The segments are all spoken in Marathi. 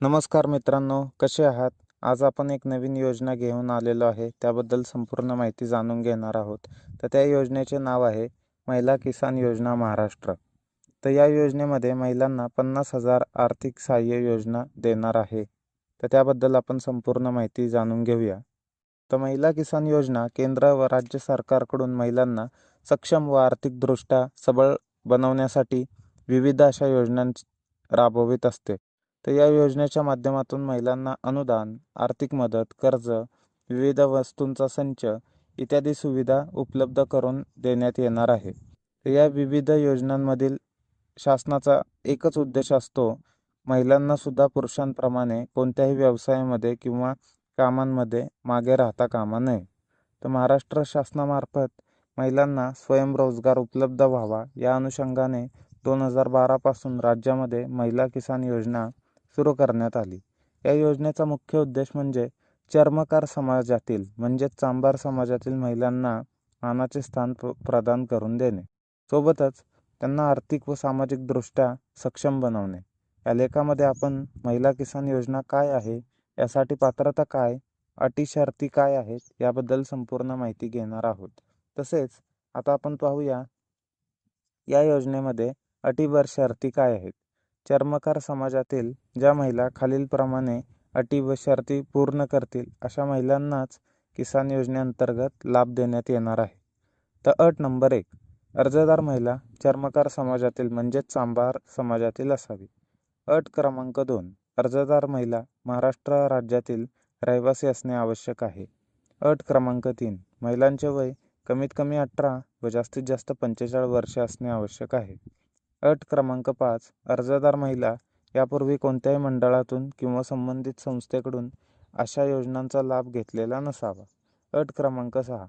नमस्कार मित्रांनो, कसे आहात? आज आपण एक नवीन योजना घेऊन आलेलो आहे. त्याबद्दल संपूर्ण माहिती जाणून घेणार आहोत. तर त्या योजनेचे नाव आहे महिला किसान योजना महाराष्ट्र. तर या योजनेमध्ये महिलांना 50,000 आर्थिक सहाय्य योजना देणार आहे. तर त्याबद्दल आपण संपूर्ण माहिती जाणून घेऊया. तर महिला किसान योजना केंद्र व राज्य सरकारकडून महिलांना सक्षम व आर्थिकदृष्ट्या सबळ बनवण्यासाठी विविध अशा योजना राबवित असते. तर या योजनेच्या माध्यमातून महिलांना अनुदान, आर्थिक मदत, कर्ज, विविध वस्तूंचा संच इत्यादी सुविधा उपलब्ध करून देण्यात येणार आहे. तर या विविध योजनांमधील शासनाचा एकच उद्देश असतो, महिलांना सुद्धा पुरुषांप्रमाणे कोणत्याही व्यवसायामध्ये किंवा कामांमध्ये मागे राहता कामा नये. तर महाराष्ट्र शासनामार्फत महिलांना स्वयंरोजगार उपलब्ध व्हावा या अनुषंगाने 2012 पासून राज्यामध्ये महिला किसान योजना सुरू करण्यात आली. या योजनेचा मुख्य उद्देश म्हणजे चर्मकार समाजातील म्हणजेच चांभार समाजातील महिलांना मानाचे स्थान प्रदान करून देणे, सोबतच त्यांना आर्थिक व सामाजिकदृष्ट्या सक्षम बनवणे. या लेखामध्ये आपण महिला किसान योजना काय आहे, यासाठी पात्रता काय, अटी शर्ती काय आहेत याबद्दल संपूर्ण माहिती घेणार आहोत. तसेच आता आपण पाहूया या योजनेमध्ये अटी व शर्ती काय आहेत. चर्मकार समाजातील ज्या महिला खालीलप्रमाणे अटी व शर्ती पूर्ण करतील अशा महिलांनाच किसान योजनेअंतर्गत लाभ देण्यात येणार आहे. तर अट नंबर 1, अर्जदार महिला चर्मकार समाजातील म्हणजेच चांभार समाजातील असावी. अट क्रमांक 2, अर्जदार महिला महाराष्ट्र राज्यातील रहिवासी असणे आवश्यक आहे. अट क्रमांक 3, महिलांचे वय कमीत कमी 18 व जास्तीत जास्त 45 वर्षे असणे आवश्यक आहे. अट क्रमांक 5, अर्जदार महिला यापूर्वी कोणत्याही मंडळातून किंवा संबंधित संस्थेकडून अशा योजनांचा लाभ घेतलेला नसावा. अट क्रमांक 6,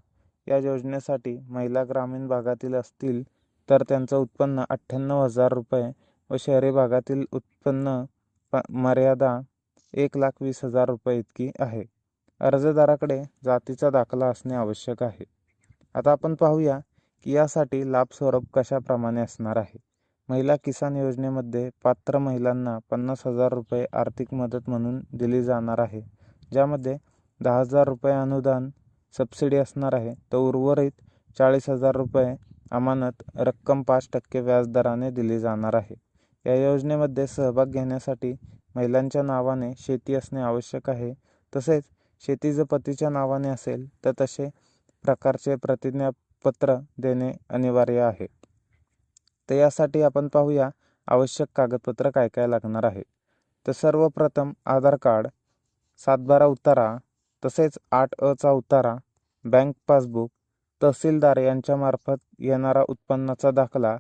या योजनेसाठी महिला ग्रामीण भागातील असतील तर त्यांचं उत्पन्न 98,000 रुपये व शहरी भागातील उत्पन्न मर्यादा 1,20,000 रुपये इतकी आहे. अर्जदाराकडे जातीचा दाखला असणे आवश्यक आहे. आता आपण पाहूया की यासाठी लाभ स्वरूप कशाप्रमाणे असणार आहे. महिला किसान योजनेमध्ये पात्र महिलांना 50,000 रुपये आर्थिक मदत म्हणून दिली जाणार आहे, ज्यामध्ये 10,000 रुपये अनुदान सबसिडी असणार आहे. तर उर्वरित 40,000 रुपये अमानत रक्कम 5% व्याजदराने दिली जाणार आहे. या योजनेमध्ये सहभाग घेण्यासाठी महिलांच्या नावाने शेती असणे आवश्यक आहे. तसेच शेती जर पतीच्या नावाने असेल तर तसे प्रकारचे प्रतिज्ञापत्र देणे अनिवार्य आहे. तर यासाठी आपण पाहूया आवश्यक कागदपत्र काय काय लागणार आहे. तर सर्वप्रथम आधार कार्ड, 7/12 उतारा, तसेच 8अ उतारा, बँक पासबुक, तहसीलदार यांच्यामार्फत येणारा उत्पन्नाचा दाखला,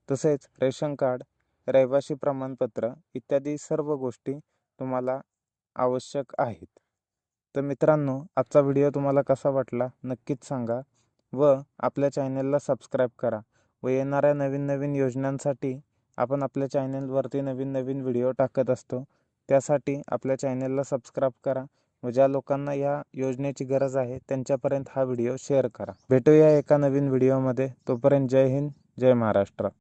तसेच रेशन कार्ड, रहिवासी प्रमाणपत्र इत्यादी सर्व गोष्टी तुम्हाला आवश्यक आहेत. तर मित्रांनो, आजचा व्हिडिओ तुम्हाला कसा वाटला नक्कीच सांगा व आपल्या चॅनलला सबस्क्राईब करा व येणाऱ्या नवीन योजनांसाठी आपण आपल्या चॅनलवरती नवीन व्हिडिओ टाकत असतो. त्यासाठी आपल्या चॅनलला सबस्क्राईब करा व ज्या लोकांना या योजनेची गरज आहे त्यांच्यापर्यंत हा व्हिडिओ शेअर करा. भेटूया एका नवीन व्हिडिओमध्ये. तोपर्यंत जय हिंद, जय महाराष्ट्र.